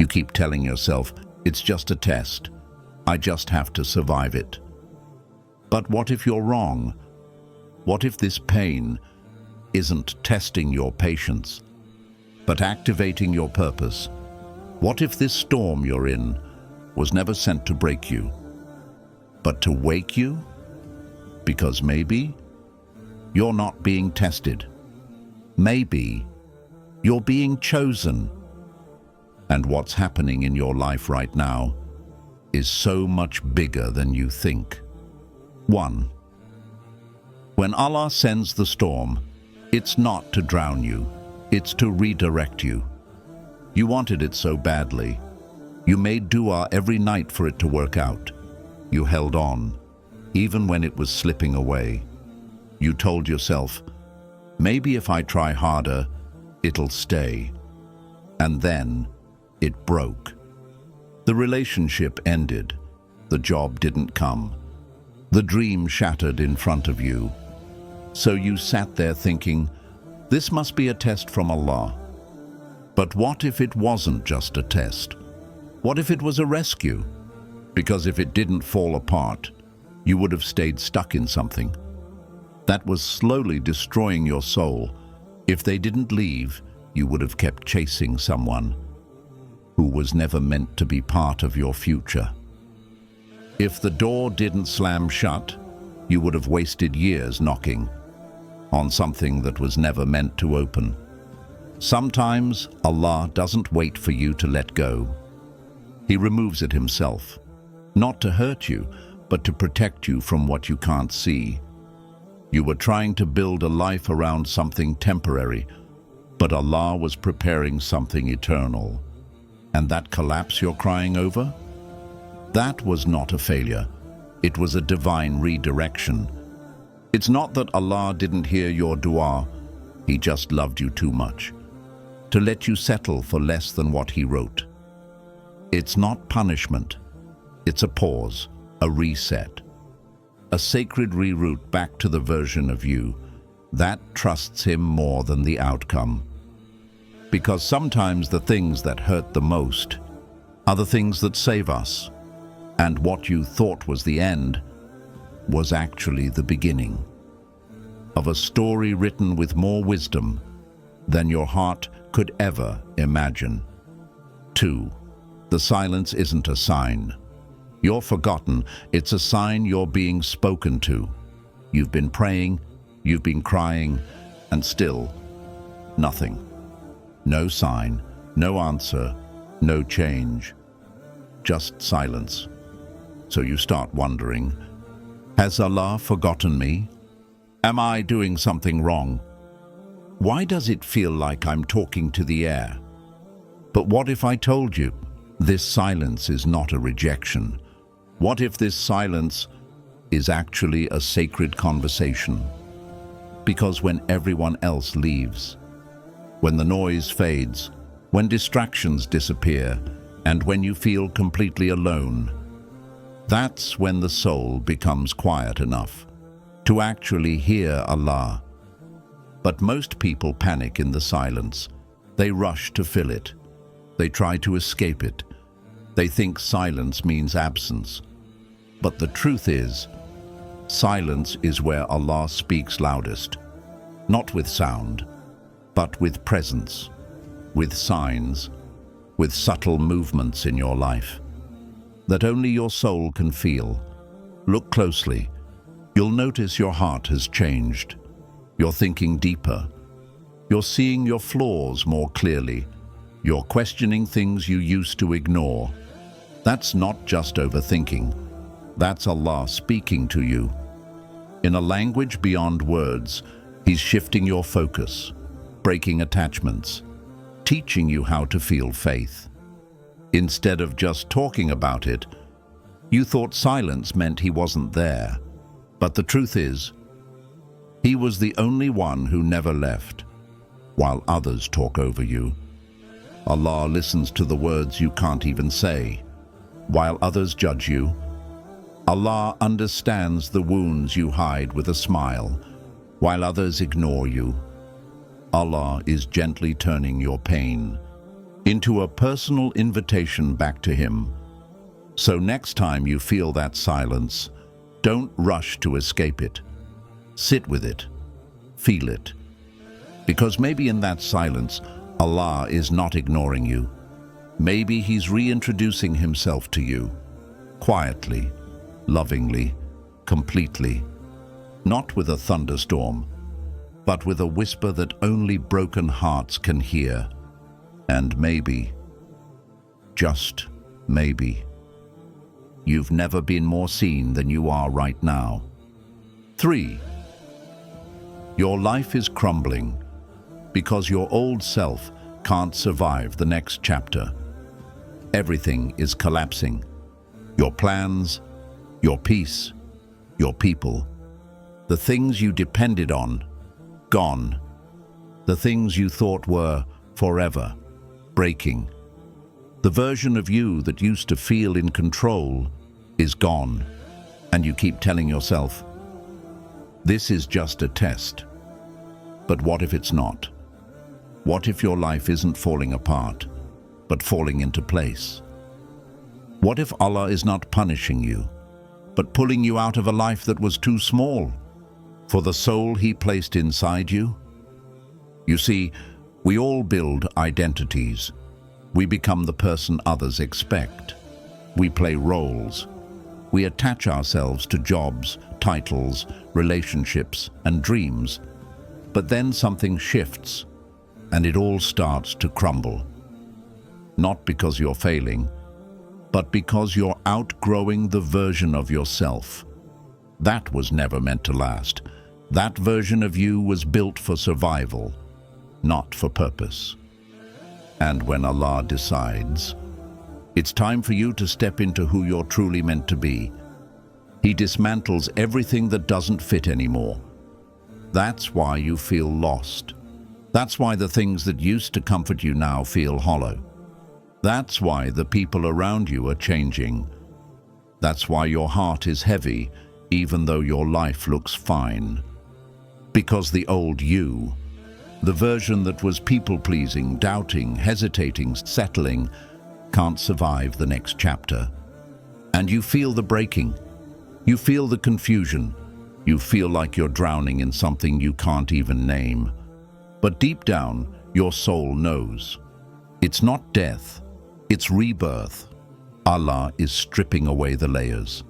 keep telling yourself, it's just a test. I just have to survive it. But what if you're wrong? What if this pain isn't testing your patience, but activating your purpose? What if this storm you're in was never sent to break you, but to wake you? Because maybe you're not being tested. Maybe you're being chosen. And what's happening in your life right now is so much bigger than you think. 1. When Allah sends the storm, it's not to drown you, it's to redirect you. You wanted it so badly. You made dua every night for it to work out. You held on, even when it was slipping away. You told yourself, maybe if I try harder, it'll stay. And then it broke. The relationship ended. The job didn't come. The dream shattered in front of you. So you sat there thinking, this must be a test from Allah. But what if it wasn't just a test? What if it was a rescue? Because if it didn't fall apart, you would have stayed stuck in something that was slowly destroying your soul. If they didn't leave, you would have kept chasing someone who was never meant to be part of your future. If the door didn't slam shut, you would have wasted years knocking on something that was never meant to open. Sometimes Allah doesn't wait for you to let go. He removes it himself, not to hurt you, but to protect you from what you can't see. You were trying to build a life around something temporary, but Allah was preparing something eternal. And that collapse you're crying over? That was not a failure. It was a divine redirection. It's not that Allah didn't hear your dua. He just loved you too much to let you settle for less than what He wrote. It's not punishment. It's a pause, a reset, a sacred reroute back to the version of you that trusts Him more than the outcome. Because sometimes the things that hurt the most are the things that save us. And what you thought was the end was actually the beginning of a story written with more wisdom than your heart could ever imagine. 2. The silence isn't a sign you're forgotten, it's a sign you're being spoken to. You've been praying, you've been crying, and still nothing. No sign, no answer, no change. Just silence. So you start wondering, has Allah forgotten me? Am I doing something wrong? Why does it feel like I'm talking to the air? But what if I told you this silence is not a rejection? What if this silence is actually a sacred conversation? Because when everyone else leaves, when the noise fades, when distractions disappear, and when you feel completely alone, that's when the soul becomes quiet enough to actually hear Allah. But most people panic in the silence. They rush to fill it. They try to escape it. They think silence means absence. But the truth is, silence is where Allah speaks loudest, not with sound, but with presence, with signs, with subtle movements in your life that only your soul can feel. Look closely. You'll notice your heart has changed. You're thinking deeper. You're seeing your flaws more clearly. You're questioning things you used to ignore. That's not just overthinking. That's Allah speaking to you. In a language beyond words, He's shifting your focus, breaking attachments, teaching you how to feel faith. Instead of just talking about it, you thought silence meant He wasn't there. But the truth is, He was the only one who never left, while others talk over you. Allah listens to the words you can't even say, while others judge you. Allah understands the wounds you hide with a smile, while others ignore you. Allah is gently turning your pain into a personal invitation back to Him. So next time you feel that silence, don't rush to escape it. Sit with it. Feel it. Because maybe in that silence, Allah is not ignoring you. Maybe He's reintroducing Himself to you. Quietly, lovingly, completely. Not with a thunderstorm, but with a whisper that only broken hearts can hear. And maybe, just maybe, you've never been more seen than you are right now. 3. Your life is crumbling because your old self can't survive the next chapter. Everything is collapsing. Your plans, your peace, your people, the things you depended on, gone. The things you thought were forever, breaking. The version of you that used to feel in control is gone, and you keep telling yourself, this is just a test. But what if it's not? What if your life isn't falling apart, but falling into place? What if Allah is not punishing you, but pulling you out of a life that was too small for the soul He placed inside you? You see, we all build identities. We become the person others expect. We play roles. We attach ourselves to jobs, titles, relationships, and dreams. But then something shifts, and it all starts to crumble. Not because you're failing, but because you're outgrowing the version of yourself. That was never meant to last. That version of you was built for survival, not for purpose. And when Allah decides, it's time for you to step into who you're truly meant to be, He dismantles everything that doesn't fit anymore. That's why you feel lost. That's why the things that used to comfort you now feel hollow. That's why the people around you are changing. That's why your heart is heavy, even though your life looks fine. Because the old you, the version that was people-pleasing, doubting, hesitating, settling, can't survive the next chapter. And you feel the breaking. You feel the confusion. You feel like you're drowning in something you can't even name. But deep down, your soul knows. It's not death, it's rebirth. Allah is stripping away the layers.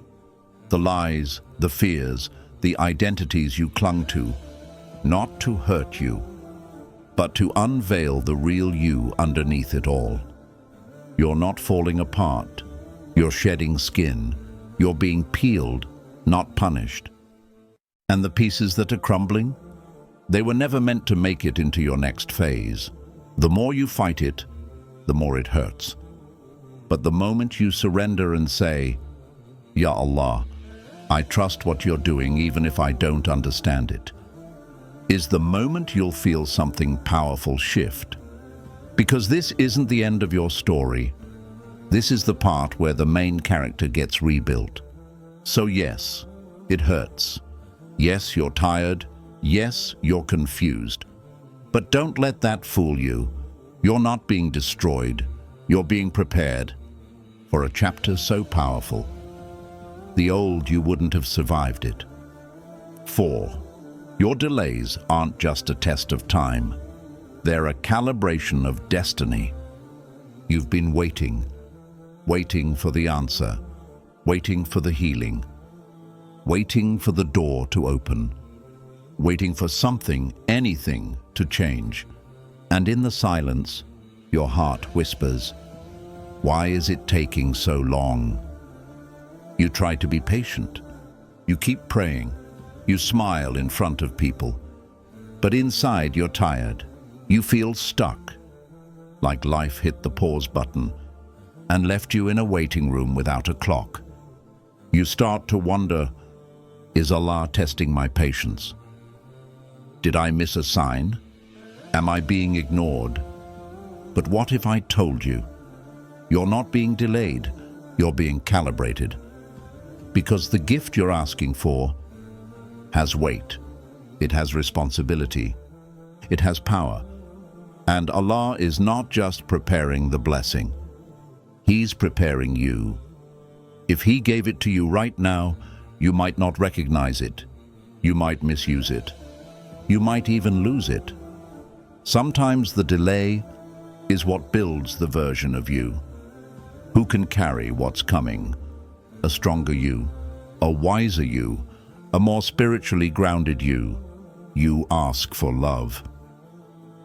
The lies, the fears, the identities you clung to, not to hurt you, but to unveil the real you underneath it all. You're not falling apart. You're shedding skin. You're being peeled, not punished. And the pieces that are crumbling? They were never meant to make it into your next phase. The more you fight it, the more it hurts. But the moment you surrender and say, Ya Allah, I trust what you're doing even if I don't understand it, is the moment you'll feel something powerful shift. Because this isn't the end of your story. This is the part where the main character gets rebuilt. So yes, it hurts. Yes, you're tired. Yes, you're confused. But don't let that fool you. You're not being destroyed. You're being prepared for a chapter so powerful. The old you wouldn't have survived it. 4. Your delays aren't just a test of time. They're a calibration of destiny. You've been waiting for the answer, waiting for the healing, waiting for the door to open, waiting for something, anything, to change. And in the silence, your heart whispers, why is it taking so long? You try to be patient. You keep praying. You smile in front of people. But inside you're tired. You feel stuck, like life hit the pause button and left you in a waiting room without a clock. You start to wonder, is Allah testing my patience? Did I miss a sign? Am I being ignored? But what if I told you? You're not being delayed, you're being calibrated. Because the gift you're asking for has weight, it has responsibility, it has power, And Allah is not just preparing the blessing. He's preparing you. If He gave it to you right now, you might not recognize it. You might misuse it. You might even lose it. Sometimes the delay is what builds the version of you who can carry what's coming. A stronger you, a wiser you, a more spiritually grounded you. You ask for love.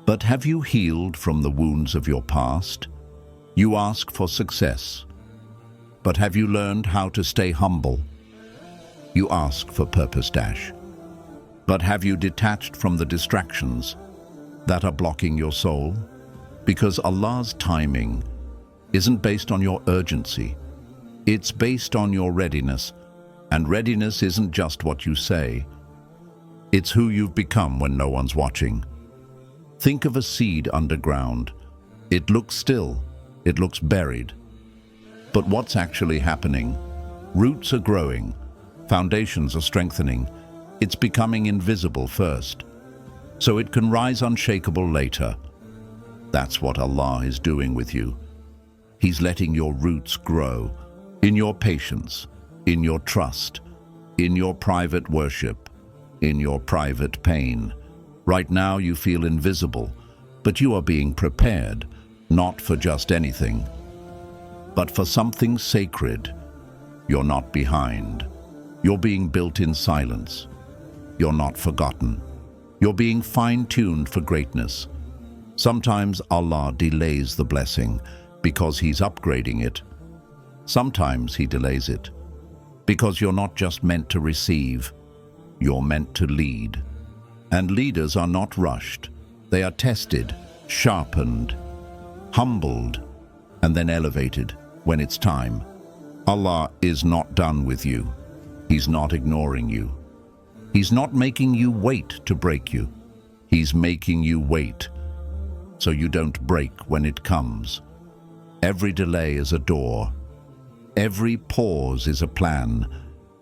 But have you healed from the wounds of your past? You ask for success. But have you learned how to stay humble? You ask for purpose dash. But have you detached from the distractions that are blocking your soul? Because Allah's timing isn't based on your urgency. It's based on your readiness. And readiness isn't just what you say. It's who you've become when no one's watching. Think of a seed underground. It looks still. It looks buried. But what's actually happening? Roots are growing. Foundations are strengthening. It's becoming invisible first, so it can rise unshakable later. That's what Allah is doing with you. He's letting your roots grow in your patience, in your trust, in your private worship, in your private pain. Right now you feel invisible, but you are being prepared, not for just anything, but for something sacred. You're not behind. You're being built in silence. You're not forgotten. You're being fine-tuned for greatness. Sometimes Allah delays the blessing because He's upgrading it. Sometimes He delays it because you're not just meant to receive, you're meant to lead. And leaders are not rushed. They are tested, sharpened, humbled, and then elevated when it's time. Allah is not done with you. He's not ignoring you. He's not making you wait to break you. He's making you wait so you don't break when it comes. Every delay is a door. Every pause is a plan.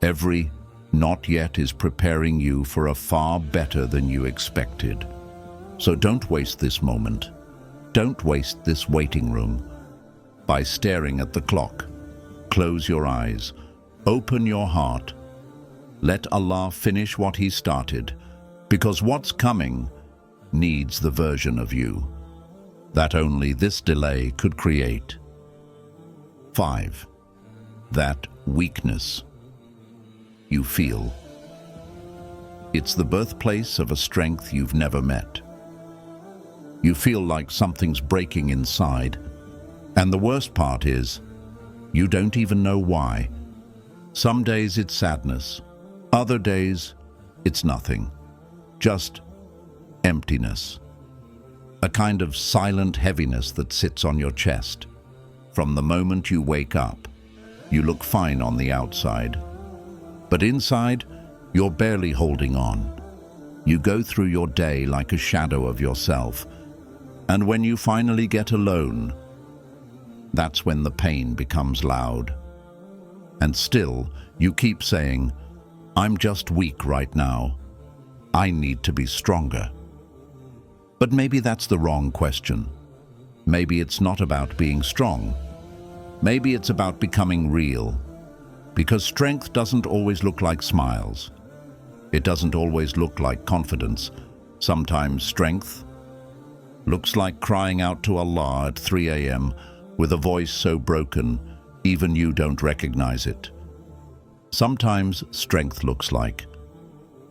Every not yet is preparing you for a far better than you expected. So don't waste this moment. Don't waste this waiting room by staring at the clock. Close your eyes. Open your heart. Let Allah finish what He started, because what's coming needs the version of you that only this delay could create. 5. That weakness you feel. It's the birthplace of a strength you've never met. You feel like something's breaking inside, and the worst part is, you don't even know why. Some days it's sadness. Other days, it's nothing. Just emptiness. A kind of silent heaviness that sits on your chest. From the moment you wake up, you look fine on the outside. But inside, you're barely holding on. You go through your day like a shadow of yourself. And when you finally get alone, that's when the pain becomes loud. And still, you keep saying, I'm just weak right now. I need to be stronger. But maybe that's the wrong question. Maybe it's not about being strong. Maybe it's about becoming real. Because strength doesn't always look like smiles. It doesn't always look like confidence. Sometimes strength looks like crying out to Allah at 3 a.m. with a voice so broken, even you don't recognize it. Sometimes strength looks like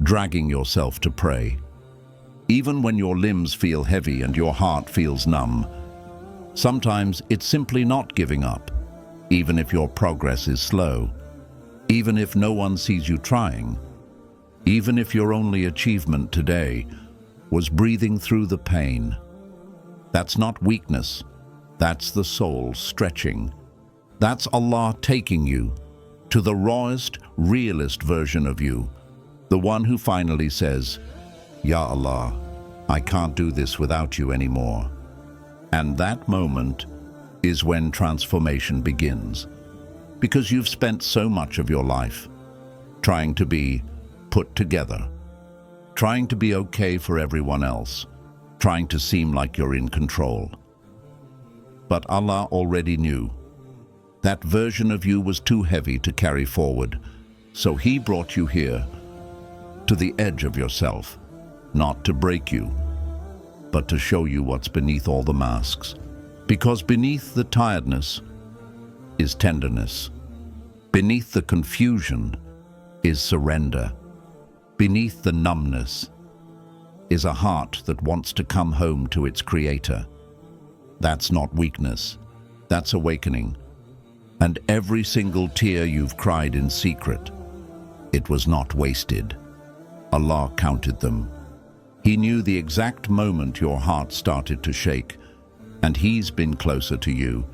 dragging yourself to pray. Even when your limbs feel heavy and your heart feels numb. Sometimes it's simply not giving up, even if your progress is slow. Even if no one sees you trying. Even if your only achievement today was breathing through the pain. That's not weakness. That's the soul stretching. That's Allah taking you to the rawest, realest version of you. The one who finally says, Ya Allah, I can't do this without you anymore. And that moment is when transformation begins. Because you've spent so much of your life trying to be put together, trying to be okay for everyone else, trying to seem like you're in control. But Allah already knew. That version of you was too heavy to carry forward, so He brought you here, to the edge of yourself, not to break you, but to show you what's beneath all the masks. Because beneath the tiredness is tenderness. Beneath the confusion is surrender. Beneath the numbness is a heart that wants to come home to its Creator. That's not weakness, that's awakening. And every single tear you've cried in secret, it was not wasted. Allah counted them. He knew the exact moment your heart started to shake, and He's been closer to you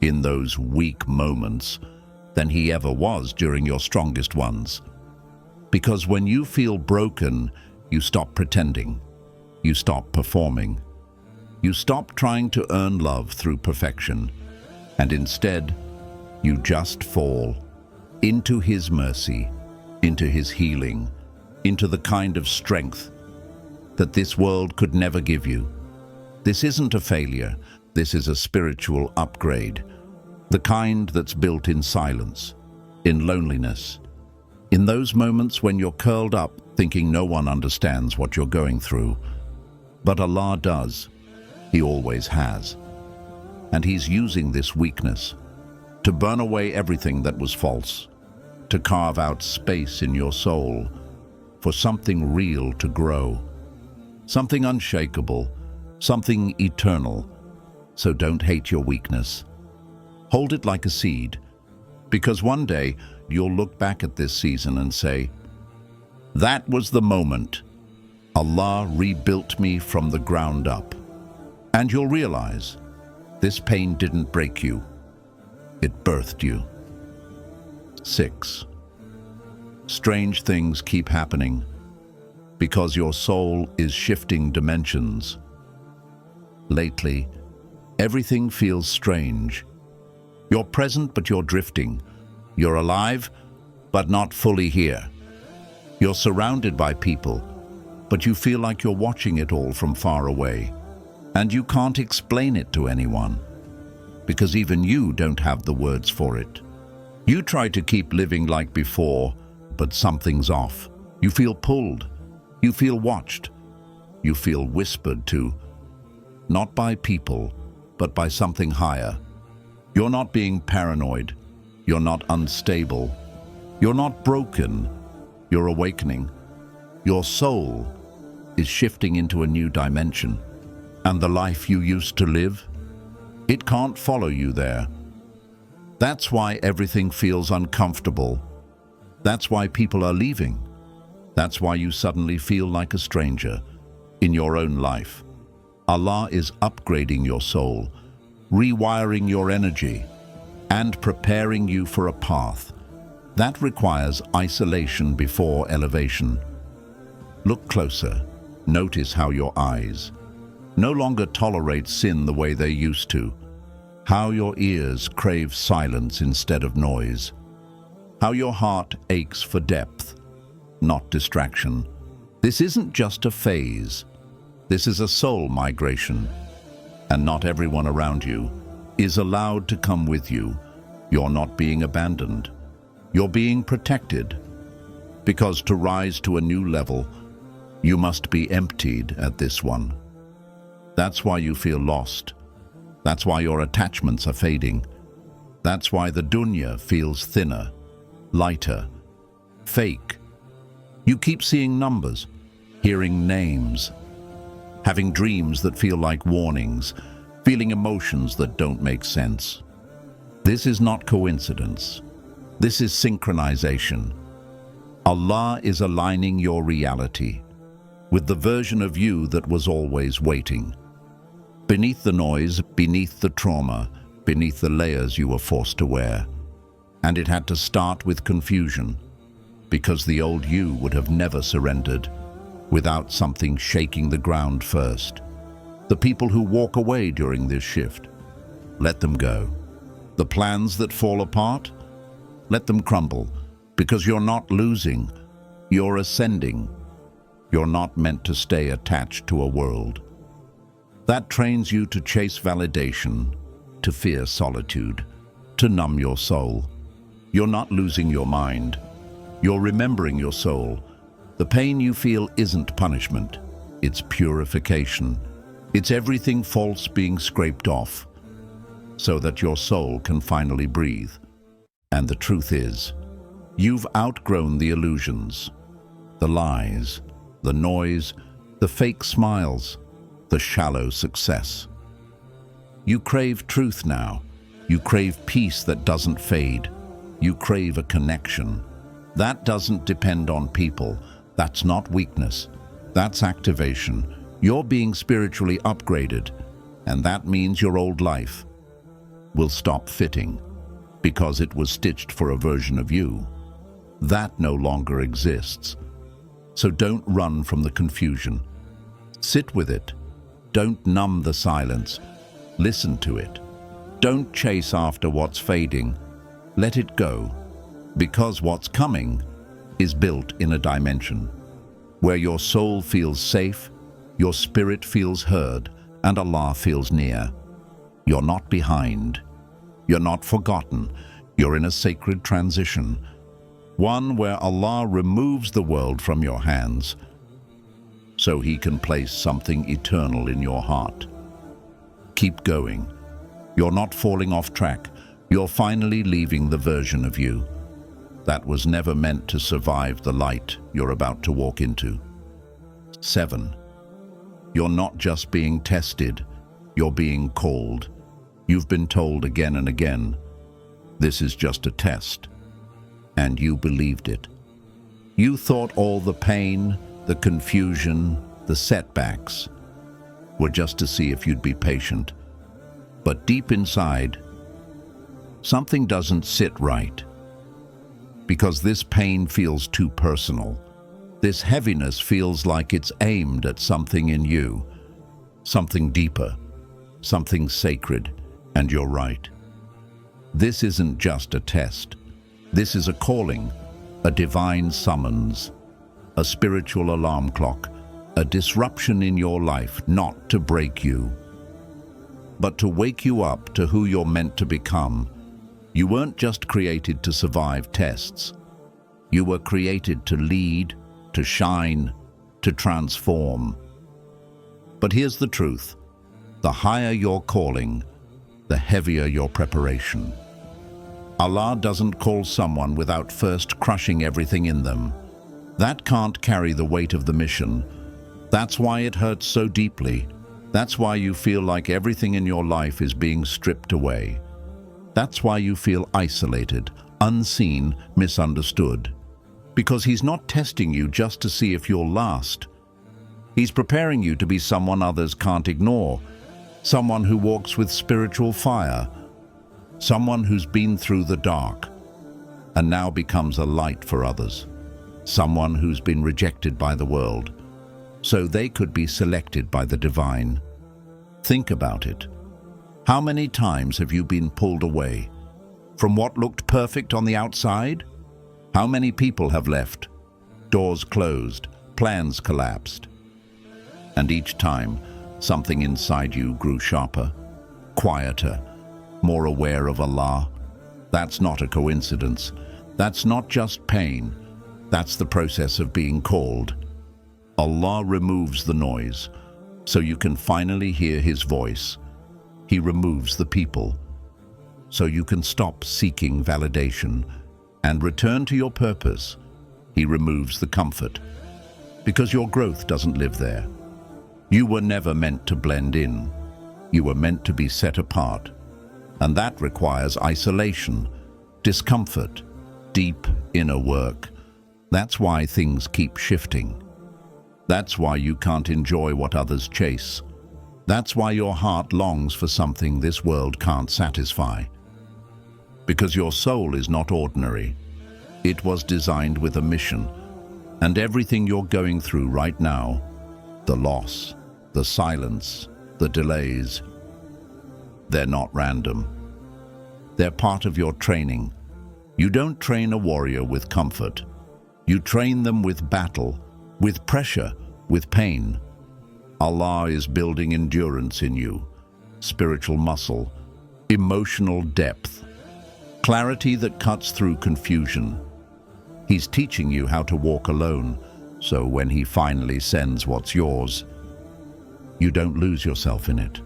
in those weak moments than He ever was during your strongest ones. Because when you feel broken, you stop pretending, you stop performing, you stop trying to earn love through perfection, and instead, you just fall into His mercy, into His healing, into the kind of strength that this world could never give you. This isn't a failure, this is a spiritual upgrade, the kind that's built in silence, in loneliness, in those moments when you're curled up thinking no one understands what you're going through. But Allah does. He always has. And He's using this weakness to burn away everything that was false, to carve out space in your soul for something real to grow, something unshakable, something eternal. So don't hate your weakness. Hold it like a seed, because one day you'll look back at this season and say, that was the moment Allah rebuilt me from the ground up. And you'll realize this pain didn't break you, it birthed you. 6. Strange things keep happening because your soul is shifting dimensions. Lately, everything feels strange. You're present, but you're drifting. You're alive, but not fully here. You're surrounded by people, but you feel like you're watching it all from far away. And you can't explain it to anyone, because even you don't have the words for it. You try to keep living like before, but something's off. You feel pulled. You feel watched. You feel whispered to, not by people, but by something higher. You're not being paranoid. You're not unstable. You're not broken. You're awakening. Your soul is shifting into a new dimension. And the life you used to live, it can't follow you there. That's why everything feels uncomfortable. That's why people are leaving. That's why you suddenly feel like a stranger in your own life. Allah is upgrading your soul, rewiring your energy, and preparing you for a path that requires isolation before elevation. Look closer. Notice how your eyes no longer tolerate sin the way they used to, how your ears crave silence instead of noise, how your heart aches for depth, not distraction. This isn't just a phase. This is a soul migration, and not everyone around you is allowed to come with you. You're not being abandoned. You're being protected, because to rise to a new level, you must be emptied at this one. That's why you feel lost. That's why your attachments are fading. That's why the dunya feels thinner, lighter, fake. You keep seeing numbers, hearing names, having dreams that feel like warnings, feeling emotions that don't make sense. This is not coincidence. This is synchronization. Allah is aligning your reality with the version of you that was always waiting. Beneath the noise, beneath the trauma, beneath the layers you were forced to wear. And it had to start with confusion, because the old you would have never surrendered without something shaking the ground first. The people who walk away during this shift, let them go. The plans that fall apart, let them crumble, because you're not losing, you're ascending. You're not meant to stay attached to a world. That trains you to chase validation, to fear solitude, to numb your soul. You're not losing your mind. You're remembering your soul. The pain you feel isn't punishment. It's purification. It's everything false being scraped off, so that your soul can finally breathe. And the truth is, you've outgrown the illusions, the lies, the noise, the fake smiles, the shallow success. You crave truth now. You crave peace that doesn't fade. You crave a connection. That doesn't depend on people. That's not weakness. That's activation. You're being spiritually upgraded, and that means your old life will stop fitting because it was stitched for a version of you that no longer exists. So don't run from the confusion. Sit with it. Don't numb the silence. Listen to it. Don't chase after what's fading. Let it go, because what's coming is built in a dimension where your soul feels safe, your spirit feels heard, and Allah feels near. You're not behind. You're not forgotten. You're in a sacred transition, one where Allah removes the world from your hands so He can place something eternal in your heart. Keep going. You're not falling off track. You're finally leaving the version of you that was never meant to survive the light you're about to walk into. 7. You're not just being tested, you're being called. You've been told again and again, this is just a test. And you believed it. You thought all the pain, the confusion, the setbacks were just to see if you'd be patient. But deep inside, something doesn't sit right. Because this pain feels too personal. This heaviness feels like it's aimed at something in you, something deeper, something sacred, and you're right. This isn't just a test. This is a calling, a divine summons, a spiritual alarm clock, a disruption in your life, not to break you, but to wake you up to who you're meant to become. You weren't just created to survive tests. You were created to lead, to shine, to transform. But here's the truth. The higher your calling, the heavier your preparation. Allah doesn't call someone without first crushing everything in them. That can't carry the weight of the mission. That's why it hurts so deeply. That's why you feel like everything in your life is being stripped away. That's why you feel isolated, unseen, misunderstood. Because He's not testing you just to see if you'll last. He's preparing you to be someone others can't ignore, someone who walks with spiritual fire, someone who's been through the dark and now becomes a light for others, someone who's been rejected by the world so they could be selected by the divine. Think about it. How many times have you been pulled away from what looked perfect on the outside? How many people have left? Doors closed, plans collapsed. And each time, something inside you grew sharper, quieter, more aware of Allah. That's not a coincidence. That's not just pain. That's the process of being called. Allah removes the noise so you can finally hear His voice. He removes the people so you can stop seeking validation and return to your purpose. He removes the comfort because your growth doesn't live there. You were never meant to blend in. You were meant to be set apart. And that requires isolation, discomfort, deep inner work. That's why things keep shifting. That's why you can't enjoy what others chase. That's why your heart longs for something this world can't satisfy. Because your soul is not ordinary. It was designed with a mission. And everything you're going through right now, the loss, the silence, the delays, they're not random. They're part of your training. You don't train a warrior with comfort. You train them with battle, with pressure, with pain. Allah is building endurance in you, spiritual muscle, emotional depth, clarity that cuts through confusion. He's teaching you how to walk alone, so when He finally sends what's yours, you don't lose yourself in it.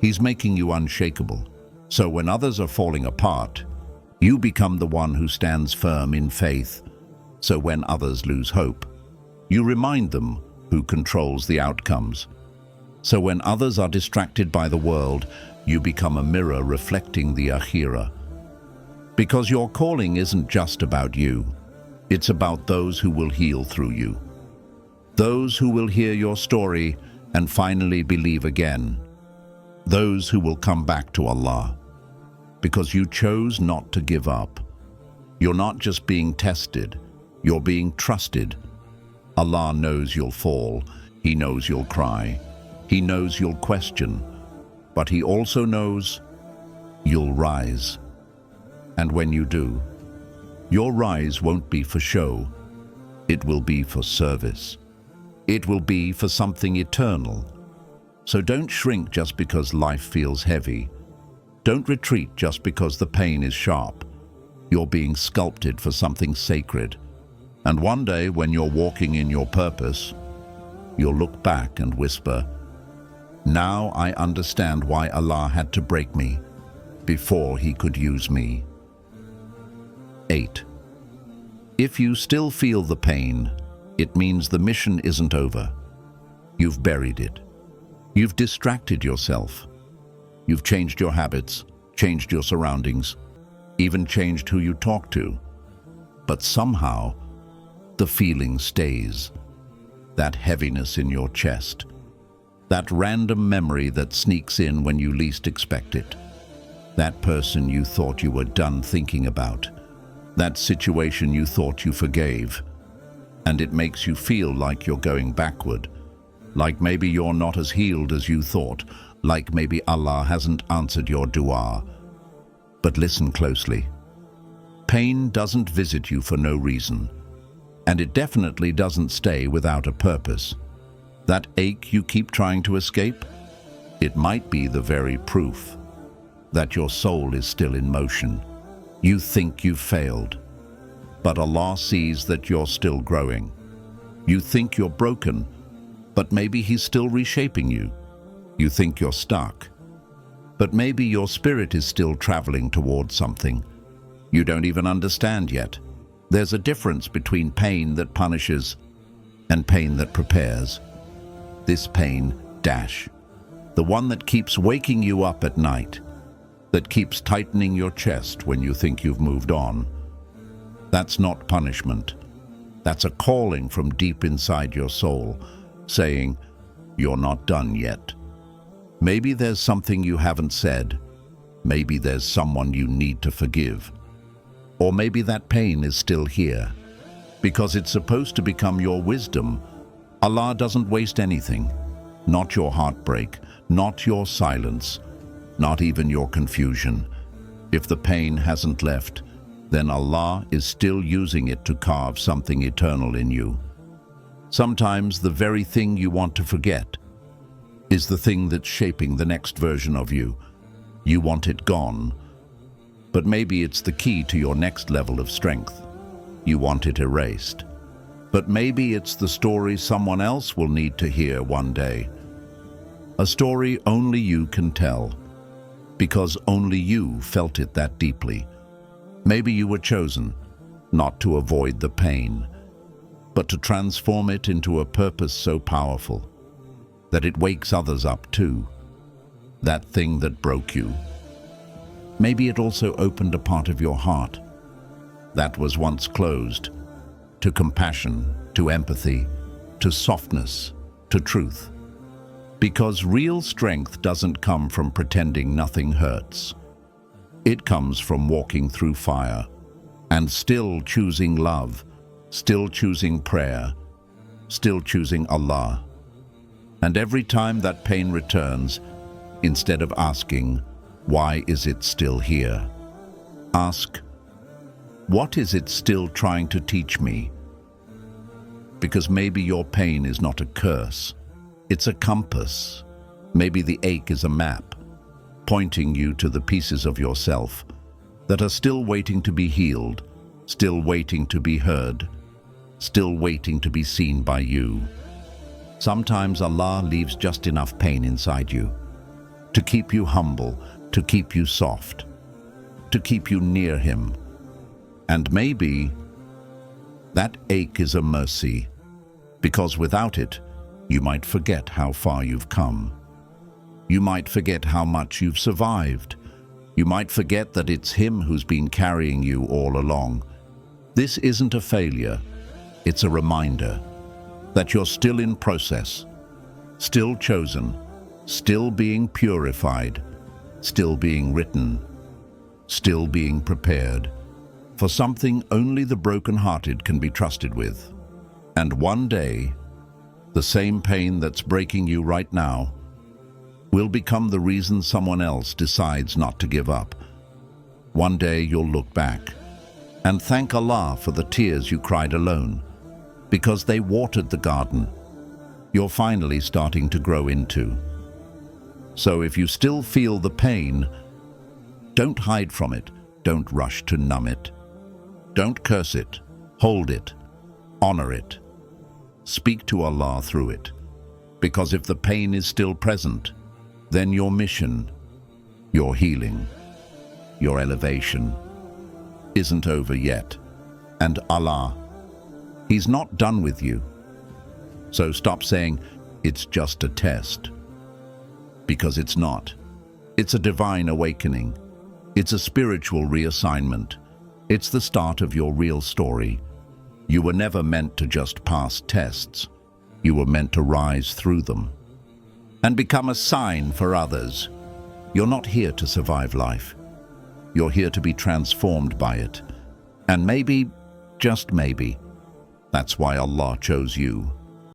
He's making you unshakable, so when others are falling apart, you become the one who stands firm in faith. So when others lose hope, you remind them who controls the outcomes. So when others are distracted by the world, you become a mirror reflecting the Akhirah. Because your calling isn't just about you, it's about those who will heal through you. Those who will hear your story and finally believe again. Those who will come back to Allah. Because you chose not to give up. You're not just being tested, you're being trusted. Allah knows you'll fall, He knows you'll cry, He knows you'll question, but He also knows you'll rise. And when you do, your rise won't be for show, it will be for service. It will be for something eternal. So don't shrink just because life feels heavy. Don't retreat just because the pain is sharp. You're being sculpted for something sacred. And one day, when you're walking in your purpose, you'll look back and whisper, "Now I understand why Allah had to break me before He could use me." 8. If you still feel the pain, it means the mission isn't over. You've buried it. You've distracted yourself. You've changed your habits, changed your surroundings, even changed who you talk to. But somehow, the feeling stays. That heaviness in your chest. That random memory that sneaks in when you least expect it. That person you thought you were done thinking about. That situation you thought you forgave. And it makes you feel like you're going backward. Like maybe you're not as healed as you thought. Like maybe Allah hasn't answered your dua. But listen closely. Pain doesn't visit you for no reason. And it definitely doesn't stay without a purpose. That ache you keep trying to escape, it might be the very proof that your soul is still in motion. You think you've failed, but Allah sees that you're still growing. You think you're broken, but maybe He's still reshaping you. You think you're stuck, but maybe your spirit is still traveling towards something you don't even understand yet. There's a difference between pain that punishes and pain that prepares. This pain, the one that keeps waking you up at night, that keeps tightening your chest when you think you've moved on. That's not punishment. That's a calling from deep inside your soul, saying, "You're not done yet." Maybe there's something you haven't said. Maybe there's someone you need to forgive. Or maybe that pain is still here, because it's supposed to become your wisdom. Allah doesn't waste anything. Not your heartbreak, not your silence, not even your confusion. If the pain hasn't left, then Allah is still using it to carve something eternal in you. Sometimes the very thing you want to forget is the thing that's shaping the next version of you. You want it gone, but maybe it's the key to your next level of strength. You want it erased, but maybe it's the story someone else will need to hear one day. A story only you can tell, because only you felt it that deeply. Maybe you were chosen not to avoid the pain, but to transform it into a purpose so powerful that it wakes others up too. That thing that broke you. Maybe it also opened a part of your heart that was once closed to compassion, to empathy, to softness, to truth. Because real strength doesn't come from pretending nothing hurts. It comes from walking through fire and still choosing love, still choosing prayer, still choosing Allah. And every time that pain returns, instead of asking, "Why is it still here?" ask, "What is it still trying to teach me?" Because maybe your pain is not a curse, It's a compass. Maybe the ache is a map, pointing you to the pieces of yourself that are still waiting to be healed, still waiting to be heard, still waiting to be seen by you. Sometimes Allah leaves just enough pain inside you to keep you humble, to keep you soft, to keep you near Him. And maybe that ache is a mercy, because without it, you might forget how far you've come. You might forget how much you've survived. You might forget that it's Him who's been carrying you all along. This isn't a failure. It's a reminder that you're still in process, still chosen, still being purified, still being written, still being prepared for something only the broken-hearted can be trusted with. And one day, the same pain that's breaking you right now will become the reason someone else decides not to give up. One day you'll look back and thank Allah for the tears you cried alone, because they watered the garden you're finally starting to grow into. So if you still feel the pain, don't hide from it. Don't rush to numb it. Don't curse it. Hold it. Honor it. Speak to Allah through it. Because if the pain is still present, then your mission, your healing, your elevation isn't over yet. And Allah, He's not done with you. So stop saying, it's just a test. Because it's not. It's a divine awakening. It's a spiritual reassignment. It's the start of your real story. You were never meant to just pass tests. You were meant to rise through them and become a sign for others. You're not here to survive life. You're here to be transformed by it. And maybe, just maybe, that's why Allah chose you.